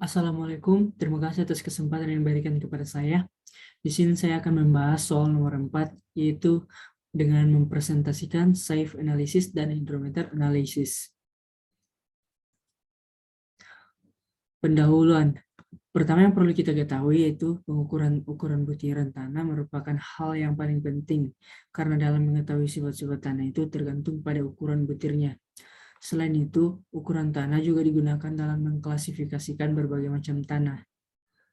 Assalamualaikum, terima kasih atas kesempatan yang diberikan kepada saya. Di sini saya akan membahas soal nomor 4, yaitu dengan mempresentasikan Safe Analysis dan Hydrometer Analysis. Pendahuluan. Pertama yang perlu kita ketahui yaitu ukuran butiran tanah merupakan hal yang paling penting, karena dalam mengetahui sifat-sifat tanah itu tergantung pada ukuran butirnya. Selain itu, ukuran tanah juga digunakan dalam mengklasifikasikan berbagai macam tanah.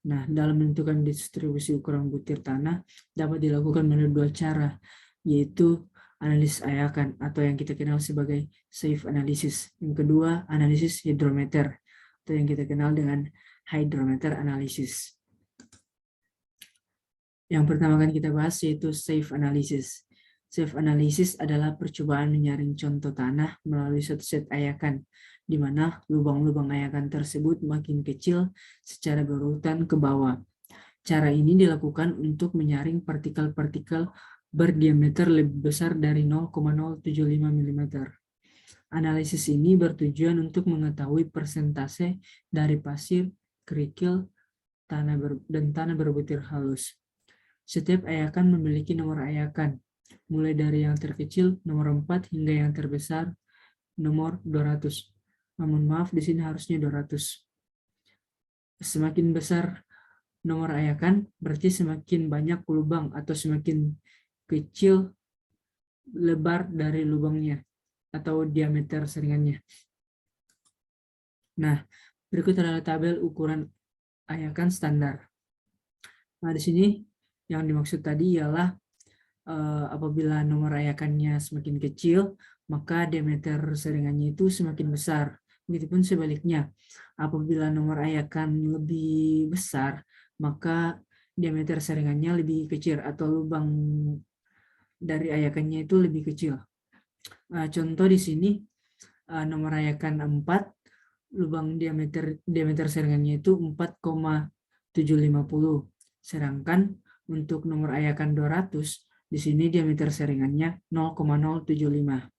Nah, dalam menentukan distribusi ukuran butir tanah dapat dilakukan melalui dua cara, yaitu analisis ayakan atau yang kita kenal sebagai safe analysis. Yang kedua, analisis hidrometer atau yang kita kenal dengan hydrometer analysis. Yang pertama akan kita bahas yaitu safe analysis. Safe analysis adalah percobaan menyaring contoh tanah melalui satu set ayakan, di mana lubang-lubang ayakan tersebut makin kecil secara berurutan ke bawah. Cara ini dilakukan untuk menyaring partikel-partikel berdiameter lebih besar dari 0,075 mm. Analisis ini bertujuan untuk mengetahui persentase dari pasir, kerikil, dan tanah berbutir halus. Setiap ayakan memiliki nomor ayakan, mulai dari yang terkecil nomor 4 hingga yang terbesar nomor 200. Namun maaf, di sini harusnya 200. Semakin besar nomor ayakan, berarti semakin banyak lubang atau semakin kecil lebar dari lubangnya atau diameter saringannya. Nah, berikut adalah tabel ukuran ayakan standar. Nah, di sini yang dimaksud tadi ialah apabila nomor ayakannya semakin kecil, maka diameter saringannya itu semakin besar. Begitupun sebaliknya, apabila nomor ayakan lebih besar, maka diameter saringannya lebih kecil atau lubang dari ayakannya itu lebih kecil. Contoh di sini, nomor ayakan 4, lubang diameter saringannya itu 4,750. Sedangkan untuk nomor ayakan 200, di sini diameter saringannya 0,075.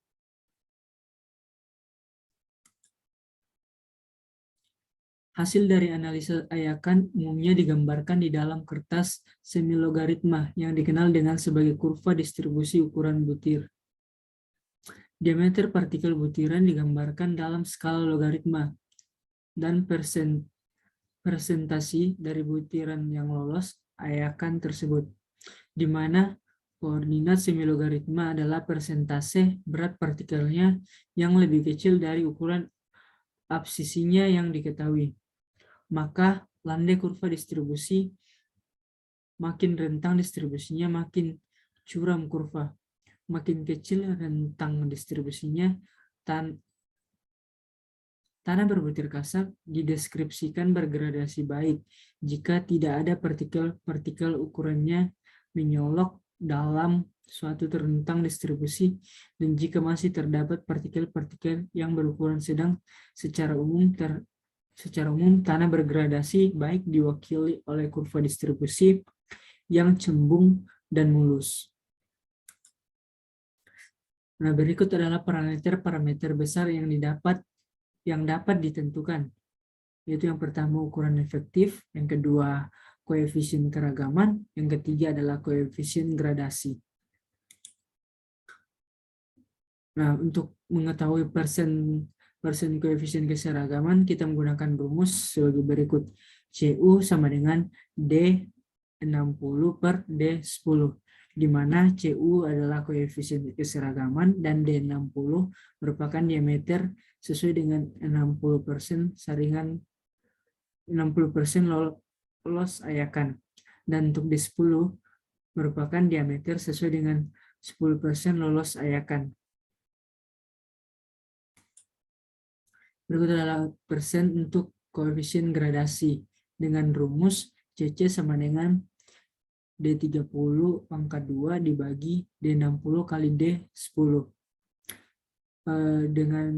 Hasil dari analisa ayakan umumnya digambarkan di dalam kertas semi-logaritma yang dikenal dengan sebagai kurva distribusi ukuran butir. Diameter partikel butiran digambarkan dalam skala logaritma, dan persentasi dari butiran yang lolos ayakan tersebut, di mana koordinat semi-logaritma adalah persentase berat partikelnya yang lebih kecil dari ukuran absisinya yang diketahui. Maka landai kurva distribusi makin rentang distribusinya, makin curam kurva. Makin kecil rentang distribusinya, tanah berbutir kasar dideskripsikan bergradasi baik jika tidak ada partikel-partikel ukurannya menyolok dalam suatu rentang distribusi, dan jika masih terdapat partikel-partikel yang berukuran sedang. Secara umum tanah bergradasi baik diwakili oleh kurva distribusi yang cembung dan mulus. Nah, berikut adalah parameter besar yang dapat ditentukan, yaitu yang pertama ukuran efektif, yang kedua koefisien keragaman, yang ketiga adalah koefisien gradasi. Nah, untuk mengetahui persen koefisien keseragaman, kita menggunakan rumus sebagai berikut. CU sama dengan D60 per D10, di mana CU adalah koefisien keseragaman dan D60 merupakan diameter sesuai dengan 60% saringan 60% lolos ayakan, dan untuk D10 merupakan diameter sesuai dengan 10% lolos ayakan. Berikut adalah persen untuk koefisien gradasi dengan rumus CC sama dengan D30 pangkat 2 dibagi D60 kali D10. Dengan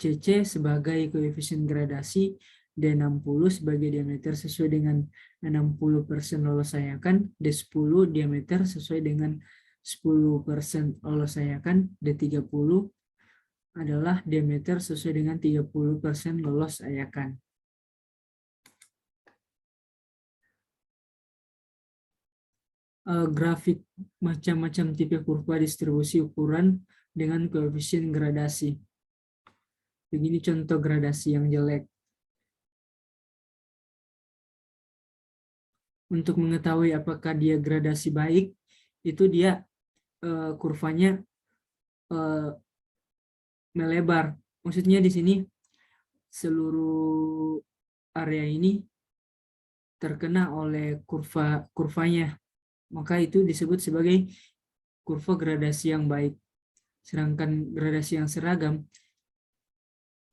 CC sebagai koefisien gradasi, D60 sebagai diameter sesuai dengan 60% lolos ayakan, D10 diameter sesuai dengan 10% lolos ayakan, D30 adalah diameter sesuai dengan 30% lolos ayakan. grafik macam-macam tipe kurva distribusi ukuran dengan koefisien gradasi. Begini contoh gradasi yang jelek. Untuk mengetahui apakah dia gradasi baik, itu dia kurvanya melebar. Maksudnya di sini seluruh area ini terkena oleh kurvanya, maka itu disebut sebagai kurva gradasi yang baik. Sedangkan gradasi yang seragam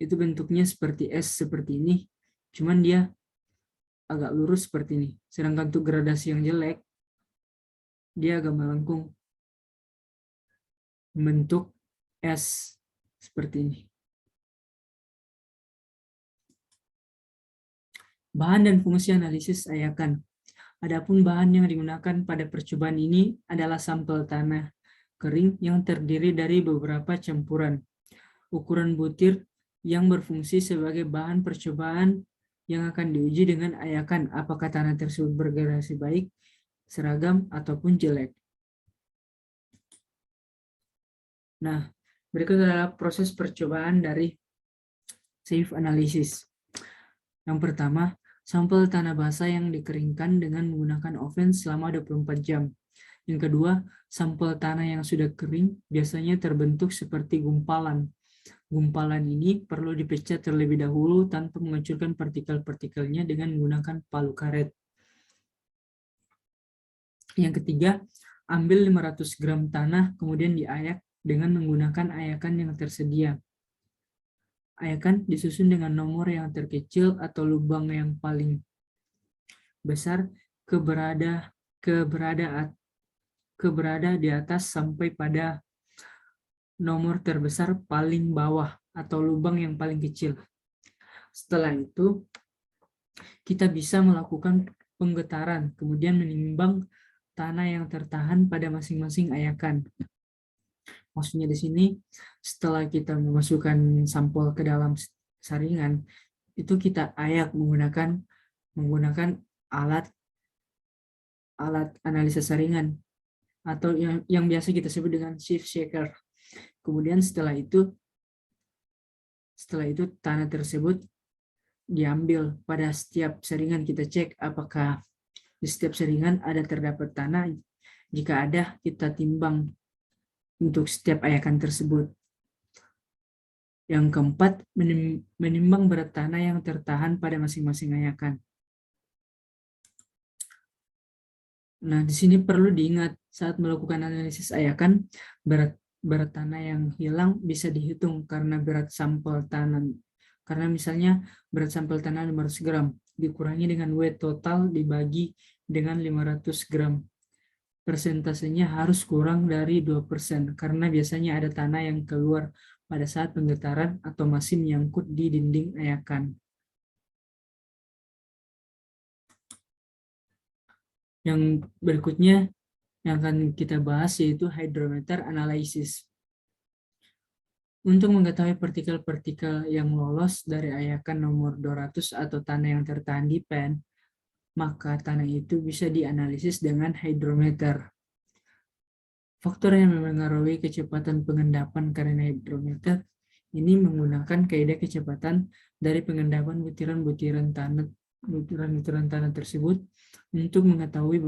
itu bentuknya seperti S seperti ini, cuman dia agak lurus seperti ini. Sedangkan untuk gradasi yang jelek, dia agak melengkung, bentuk S seperti ini. Bahan dan fungsi analisis ayakan. Adapun bahan yang digunakan pada percobaan ini adalah sampel tanah kering yang terdiri dari beberapa campuran. Ukuran butir yang berfungsi sebagai bahan percobaan yang akan diuji dengan ayakan apakah tanah tersebut bergradasi baik, seragam, ataupun jelek. Nah, berikut adalah proses percobaan dari safe analysis. Yang pertama, sampel tanah basah yang dikeringkan dengan menggunakan oven selama 24 jam. Yang kedua, sampel tanah yang sudah kering biasanya terbentuk seperti gumpalan. Gumpalan ini perlu dipecat terlebih dahulu tanpa menghancurkan partikel-partikelnya dengan menggunakan palu karet. Yang ketiga, ambil 500 gram tanah kemudian diayak dengan menggunakan ayakan yang tersedia. Ayakan disusun dengan nomor yang terkecil atau lubang yang paling besar keberada di atas sampai pada nomor terbesar paling bawah atau lubang yang paling kecil. Setelah itu, kita bisa melakukan penggetaran, kemudian menimbang tanah yang tertahan pada masing-masing ayakan. Maksudnya di sini, setelah kita memasukkan sampel ke dalam saringan, itu kita ayak menggunakan alat analisa saringan atau yang biasa kita sebut dengan sieve shaker. Kemudian setelah itu tanah tersebut diambil. Pada setiap saringan kita cek apakah di setiap saringan terdapat tanah. Jika ada, kita timbang untuk setiap ayakan tersebut. Yang keempat, menimbang berat tanah yang tertahan pada masing-masing ayakan. Nah, di sini perlu diingat saat melakukan analisis ayakan, berat tanah yang hilang bisa dihitung karena berat sampel tanah. Karena misalnya berat sampel tanah 500 gram dikurangi dengan weight total dibagi dengan 500 gram. Persentasenya harus kurang dari 2% karena biasanya ada tanah yang keluar pada saat penggetaran atau masih menyangkut di dinding ayakan. Yang berikutnya yang akan kita bahas yaitu hydrometer analysis. Untuk mengetahui partikel-partikel yang lolos dari ayakan nomor 200 atau tanah yang tertahan di pen, maka tanah itu bisa dianalisis dengan hydrometer. Faktor yang mempengaruhi kecepatan pengendapan karena hydrometer ini menggunakan kaidah kecepatan dari pengendapan butiran-butiran tanah tersebut untuk mengetahui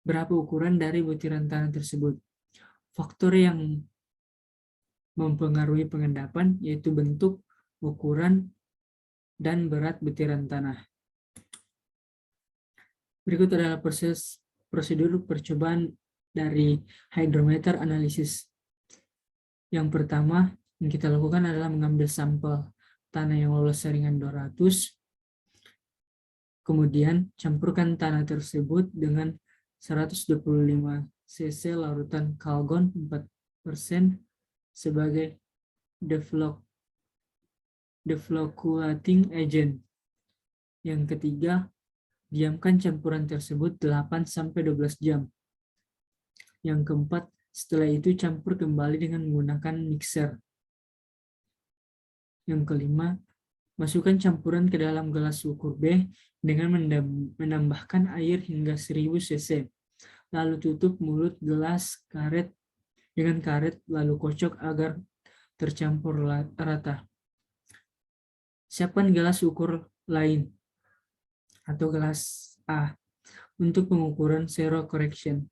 berapa ukuran dari butiran tanah tersebut. Faktor yang mempengaruhi pengendapan yaitu bentuk, ukuran, dan berat butiran tanah. Berikut adalah prosedur percobaan dari hydrometer analysis. Yang pertama yang kita lakukan adalah mengambil sampel tanah yang lolos saringan 200, kemudian campurkan tanah tersebut dengan 125 cc larutan kalgon 4% sebagai defloculating agent. Yang ketiga, diamkan campuran tersebut 8-12 jam. Yang keempat, setelah itu campur kembali dengan menggunakan mixer. Yang kelima, Masukkan campuran ke dalam gelas ukur B dengan menambahkan air hingga 1000 cc. Lalu tutup mulut gelas dengan karet lalu kocok agar tercampur rata. Siapkan gelas ukur lain atau gelas A untuk pengukuran zero correction.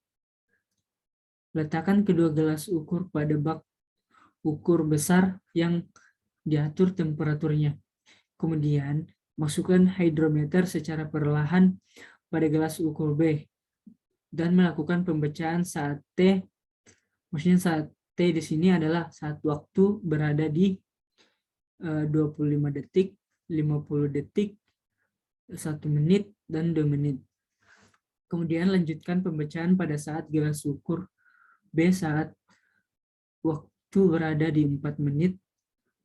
Letakkan kedua gelas ukur pada bak ukur besar yang diatur temperaturnya. Kemudian, masukkan hidrometer secara perlahan pada gelas ukur B dan melakukan pembacaan saat T. Maksudnya saat T di sini adalah saat waktu berada di 25 detik, 50 detik, 1 menit, dan 2 menit. Kemudian lanjutkan pembacaan pada saat gelas ukur B saat waktu berada di 4 menit,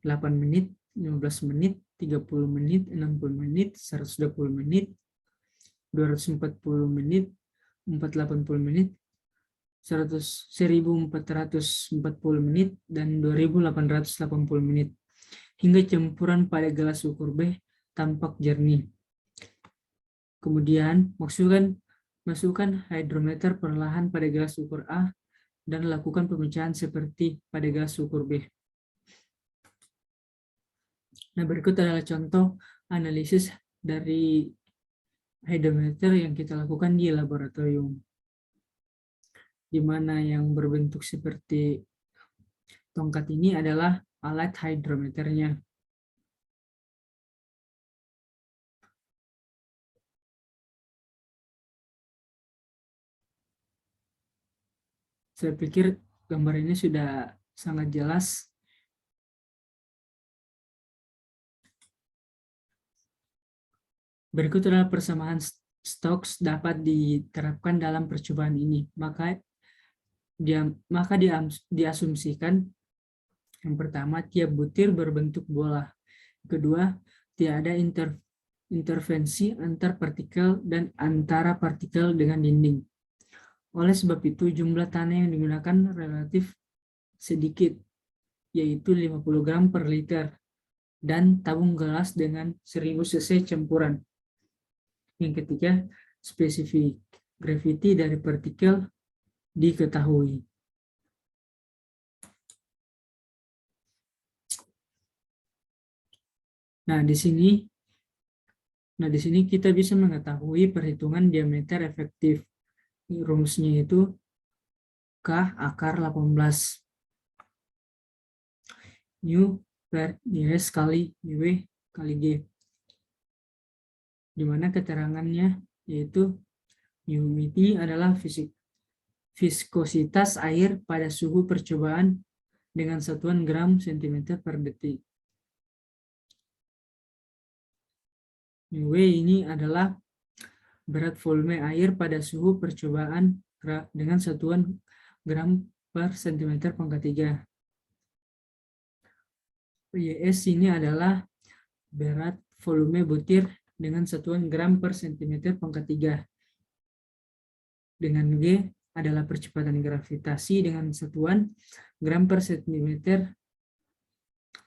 8 menit, 15 menit, 30 menit, 60 menit, 120 menit, 240 menit, 480 menit, 1440 menit, dan 2880 menit, hingga campuran pada gelas ukur B tampak jernih. Kemudian, masukkan hidrometer perlahan pada gelas ukur A dan lakukan pemecahan seperti pada gelas ukur B. Nah, berikut adalah contoh analisis dari hidrometer yang kita lakukan di laboratorium, di mana yang berbentuk seperti tongkat ini adalah alat hidrometernya. Saya pikir gambar ini sudah sangat jelas. Berikut adalah persamaan Stokes dapat diterapkan dalam percobaan ini. Maka diasumsikan yang pertama, tiap butir berbentuk bola. Kedua, tidak ada intervensi antar partikel dan antara partikel dengan dinding. Oleh sebab itu, jumlah tanah yang digunakan relatif sedikit, yaitu 50 gram per liter, dan tabung gelas dengan 1000 cc campuran. Yang ketiga, spesifik gravity dari partikel diketahui. Nah, di sini kita bisa mengetahui perhitungan diameter efektif. Rumusnya itu K akar 18. Mu per ds kali dw kali G. Di mana keterangannya yaitu humidity adalah viskositas air pada suhu percobaan dengan satuan gram cm per detik. W ini adalah berat volume air pada suhu percobaan dengan satuan gram per cm pangkat 3. YS ini adalah berat volume butir dengan satuan gram per cm pangkat 3. Dengan G adalah percepatan gravitasi dengan satuan gram per cm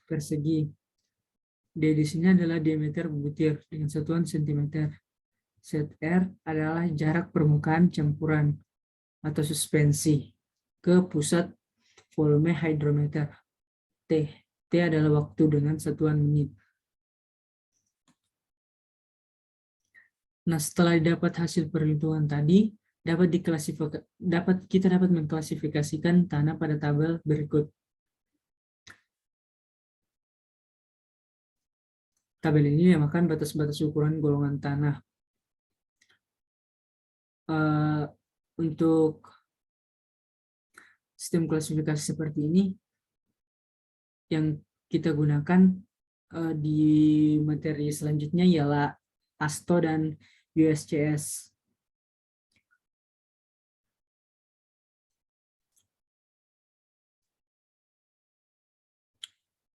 persegi. D di sini adalah diameter butir dengan satuan cm. ZR adalah jarak permukaan campuran atau suspensi ke pusat volume hidrometer. T adalah waktu dengan satuan menit. Nah, setelah didapat hasil perhitungan tadi, kita dapat mengklasifikasikan tanah pada tabel berikut. Tabel ini dinamakan batas-batas ukuran golongan tanah. Untuk sistem klasifikasi seperti ini, yang kita gunakan di materi selanjutnya ialah ASTO dan USCS.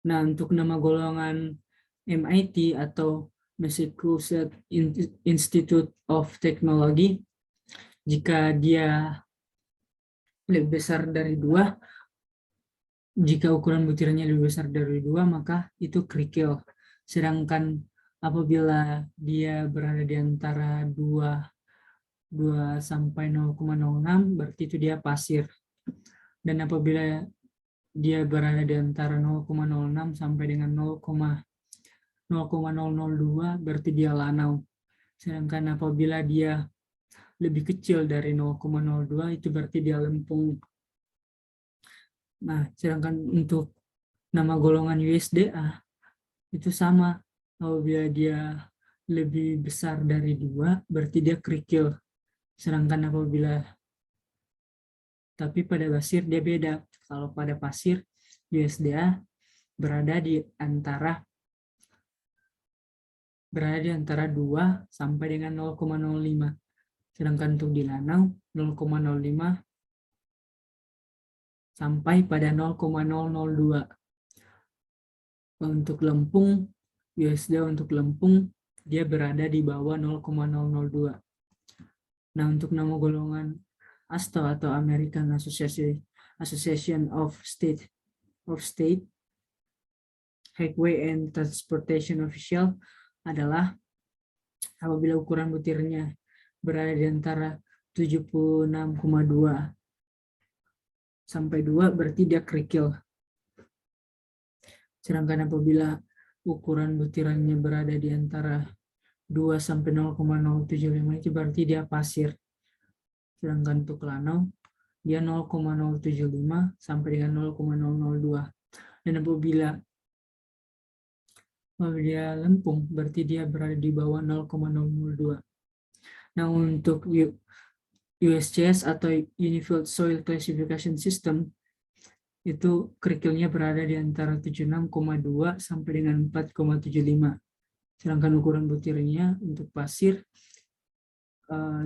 Nah, untuk nama golongan MIT atau Massachusetts Institute of Technology, jika dia lebih besar dari 2, jika ukuran butirnya lebih besar dari 2, maka itu krikil. Sedangkan apabila dia berada di antara 2 sampai 0,06 berarti itu dia pasir. Dan apabila dia berada di antara 0,06 sampai dengan 0,002 berarti dia lanau. Sedangkan apabila dia lebih kecil dari 0,02 itu berarti dia lempung. Nah, sedangkan untuk nama golongan USDA itu sama. Apabila dia lebih besar dari 2 berarti dia kerikil. Sedangkan tapi pada pasir dia beda. Kalau pada pasir USDA berada di antara 2 sampai dengan 0,05. Sedangkan untuk di lanau 0,05 sampai pada 0,002. Untuk lempung, USDA untuk lempung dia berada di bawah 0,002. Nah, untuk nama golongan ASTO atau American Association of State Highway and Transportation Official adalah apabila ukuran butirnya berada di antara 76,2 sampai 2 berarti dia kerikil. Sedangkan apabila ukuran butirannya berada di antara 2 sampai 0,075 itu berarti dia pasir. Sedangkan untuk lanau dia 0,075 sampai dengan 0,002. Dan apabila dia lempung berarti dia berada di bawah 0,002. Nah, untuk USGS atau Unified Soil Classification System itu kerikilnya berada di antara 76,2 sampai dengan 4,75. Sedangkan ukuran butirnya untuk pasir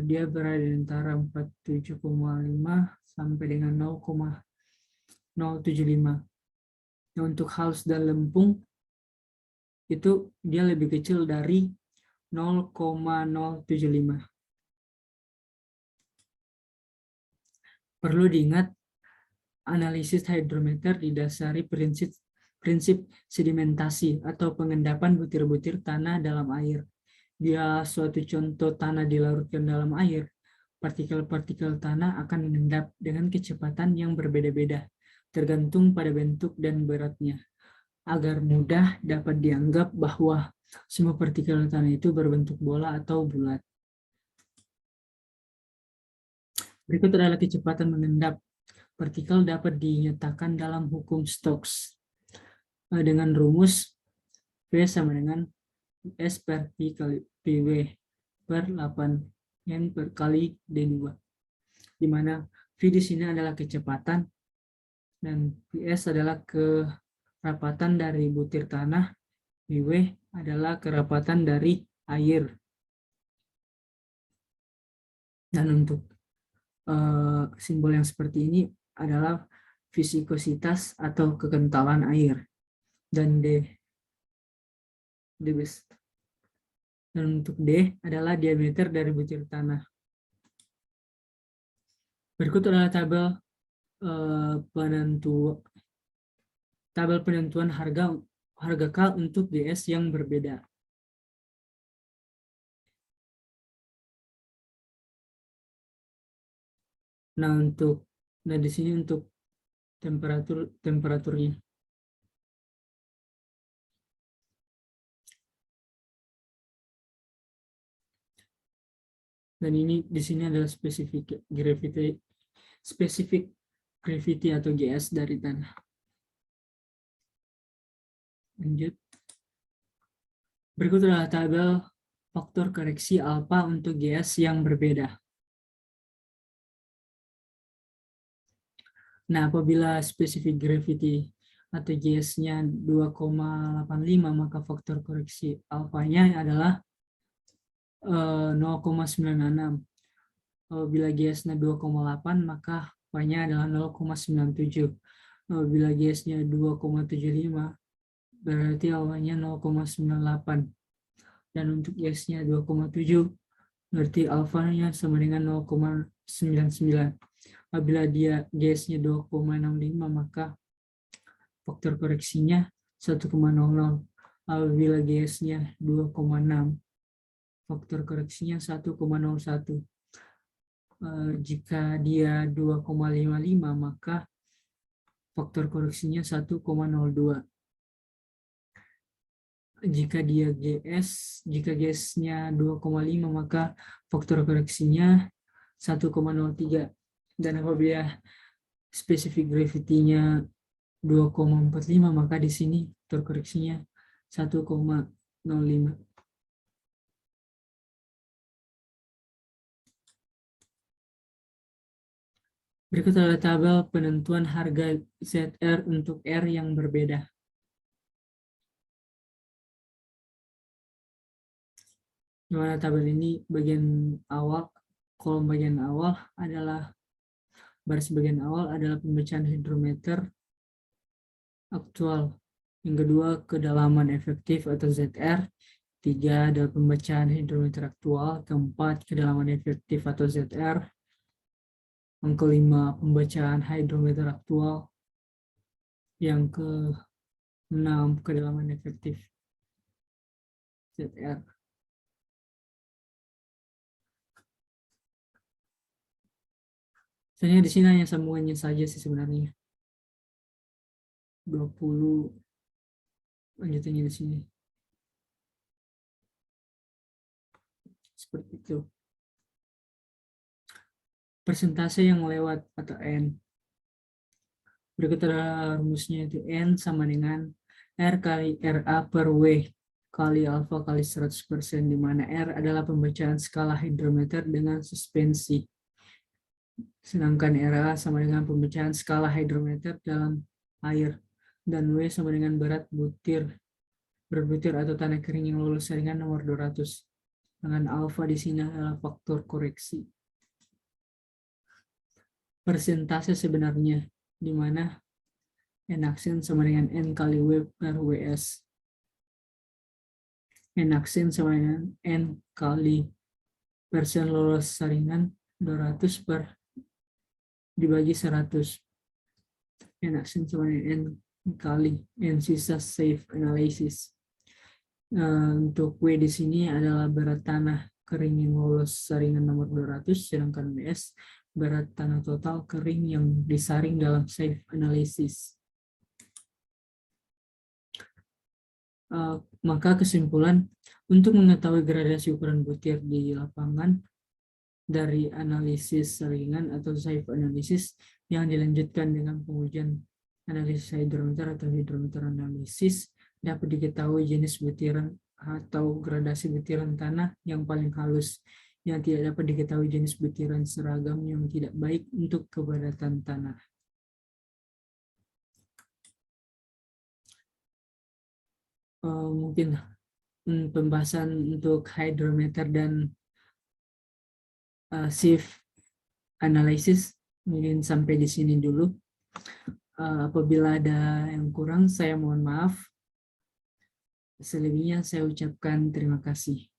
dia berada di antara 47,5 sampai dengan 0,075. Nah, untuk halus dan lempung itu dia lebih kecil dari 0,075. Perlu diingat, analisis hidrometer didasari prinsip sedimentasi atau pengendapan butir-butir tanah dalam air. Bila suatu contoh tanah dilarutkan dalam air, partikel-partikel tanah akan mengendap dengan kecepatan yang berbeda-beda, tergantung pada bentuk dan beratnya. Agar mudah dapat dianggap bahwa semua partikel tanah itu berbentuk bola atau bulat. Berikut adalah kecepatan mengendap. Partikel dapat dinyatakan dalam hukum Stokes dengan rumus V sama dengan S per P kali PW per 8 N per kali D2. Di mana V di sini adalah kecepatan dan PS adalah kerapatan dari butir tanah, PW adalah kerapatan dari air. Dan untuk simbol yang seperti ini adalah viskositas atau kekentalan air. Dan dan untuk D adalah diameter dari butir tanah. Berikut adalah tabel penentuan harga K untuk GS yang berbeda. Nah, di sini untuk temperaturnya. Dan ini di sini adalah spesifik gravity atau GS dari tanah. Lanjut. Berikut adalah tabel faktor koreksi alfa untuk GS yang berbeda. Nah, apabila spesifik gravity atau GS-nya 2,85, maka faktor koreksi alfanya adalah 0,96. Apabila GS-nya 2,8, maka alfanya adalah 0,97. Apabila GS-nya 2,75, berarti alfanya 0,98. Dan untuk GS-nya 2,7, berarti alfanya sama dengan 0,99. Apabila dia GS-nya 2,65, maka faktor koreksinya 1,00. Apabila GS-nya 2,6, faktor koreksinya 1,01. Jika dia 2,55, maka faktor koreksinya 1,02. Jika GS-nya 2,5, maka faktor koreksinya 1,03. Dan apabila specific gravity-nya 2,45, maka di sini faktor koreksinya 1,05. Berikut adalah tabel penentuan harga ZR untuk R yang berbeda. Di mana tabel ini bagian awal, kolom bagian awal adalah baris bagian awal adalah pembacaan hidrometer aktual. Yang kedua, kedalaman efektif atau ZR. 3 adalah pembacaan hidrometer aktual. Keempat, kedalaman efektif atau ZR. Yang kelima, pembacaan hidrometer aktual. Yang keenam, kedalaman efektif ZR. Sebenarnya di sini hanya sambungannya saja sih sebenarnya. 20 lanjutannya di sini. Seperti itu. Persentase yang lewat atau N. Berikut adalah rumusnya, itu N sama dengan R kali RA per W kali alfa kali 100%, di mana R adalah pembacaan skala hidrometer dengan suspensi. Sedangkan RA sama dengan pembacaan skala hidrometer dalam air. Dan W sama dengan berat butir atau tanah kering yang lulus saringan nomor 200. Dengan alfa di sini adalah faktor koreksi. Persentase sebenarnya, di mana N aksen sama dengan N kali W per WS. N aksen sama dengan N kali persen lolos saringan 200 per dibagi 100. N aksen sama dengan N kali N sisa safe analysis. Untuk W di sini adalah berat tanah kering yang lolos saringan nomor 200, sedangkan WS berat tanah total kering yang disaring dalam safe analysis. Maka kesimpulan, untuk mengetahui gradasi ukuran butir di lapangan dari analisis saringan atau safe analysis yang dilanjutkan dengan pengujian analisis hidrometer atau hidrometer analisis, dapat diketahui jenis butiran atau gradasi butiran tanah yang paling halus, yang tidak dapat diketahui jenis butiran seragam yang tidak baik untuk kepadatan tanah. Mungkin pembahasan untuk hidrometer dan safe analysis mungkin sampai di sini dulu. Apabila ada yang kurang, saya mohon maaf. Selebihnya saya ucapkan terima kasih.